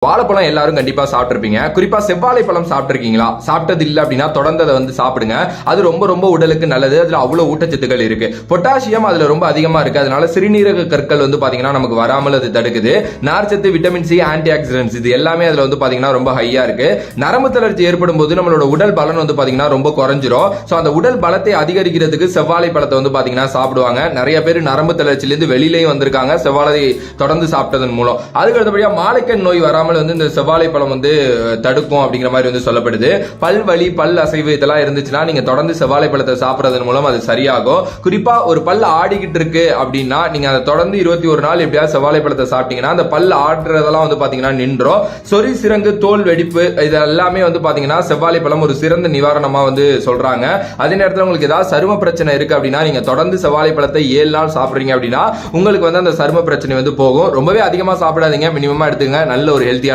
வாழைப்பழம் எல்லாரும் கண்டிப்பா சாப்பிட்டுருப்பீங்க. குறிப்பா செவ்வாழை பழம் சாப்பிட்டுருக்கீங்களா? சாப்பிட்டது இல்லை அப்படின்னா தொடர்ந்து அதை வந்து சாப்பிடுங்க. அது ரொம்ப ரொம்ப உடலுக்கு நல்லது. அதுல அவ்வளவு ஊட்டச்சத்துக்கள் இருக்கு. பொட்டாசியம் அதுல ரொம்ப அதிகமா இருக்கு. அதனால சிறுநீரக கற்கள் வந்து பாத்தீங்கன்னா நமக்கு வராமல் அது தடுக்குது. நார்ச்சத்து, விட்டமின் சி, ஆன்டி ஆக்சிடென்ட்ஸ் இது எல்லாமே அதுல வந்து பாத்தீங்கன்னா ரொம்ப ஹையா இருக்கு. நரம்பு தளர்ச்சி ஏற்படும் போது நம்மளோட உடல் பலன் வந்து பாத்தீங்கன்னா ரொம்ப குறைஞ்சிரும். சோ அந்த உடல் பலத்தை அதிகரிக்கிறதுக்கு செவ்வாழை பழத்தை வந்து பாத்தீங்கன்னா சாப்பிடுவாங்க. நிறைய பேர் நரம்பு தளர்ச்சியில இருந்து வெளியிலையும் வந்திருக்காங்க செவ்வாழை தொடர்ந்து சாப்பிட்டதன் மூலம். அதுக்கு அடுத்தபடியா மாலைக்கண் நோய் வராமல் வந்து இந்த செவ்வாழை பழம் வந்து தடுக்கும் அப்படிங்கிற மாதிரி வந்து சொல்லப்படுது. பல் வலி, பல் அசைவு இதெல்லாம் இருந்துச்சுன்னா நீங்க தொடர்ந்து செவ்வாழை பழத்தை சாப்பிடுறதன் மூலம் அது சரியாகும். குறிப்பா ஒரு பல் ஆடிக்கிட்டு இருக்கு அப்படின்னா நீங்க அதை தொடர்ந்து 21 நாள் எப்படியாவது செவ்வாழை பழத்தை சாப்பிட்டீங்கன்னா அந்த பல் ஆடுறதெல்லாம் வந்து பாத்தீங்கன்னா நின்றோம். சொறி, சிரங்கு, தோல் வெடிப்பு இது எல்லாமே வந்து பாத்தீங்கன்னா செவ்வாழை பழம் ஒரு சிறந்த நிவாரணமா வந்து சொல்றாங்க. அதே நேரத்தில் உங்களுக்கு ஏதாவது சரும பிரச்சனை இருக்கு அப்படின்னா நீங்க தொடர்ந்து செவ்வாழை பழத்தை 7 நாள் சாப்பிடுறீங்க அப்படின்னா உங்களுக்கு வந்து அந்த சரும பிரச்சனை வந்து போகும். ரொம்பவே அதிகமா சாப்பிடாதீங்க, மினிமமா எடுத்துங்க. நல்ல ஒரு ஹெல்த்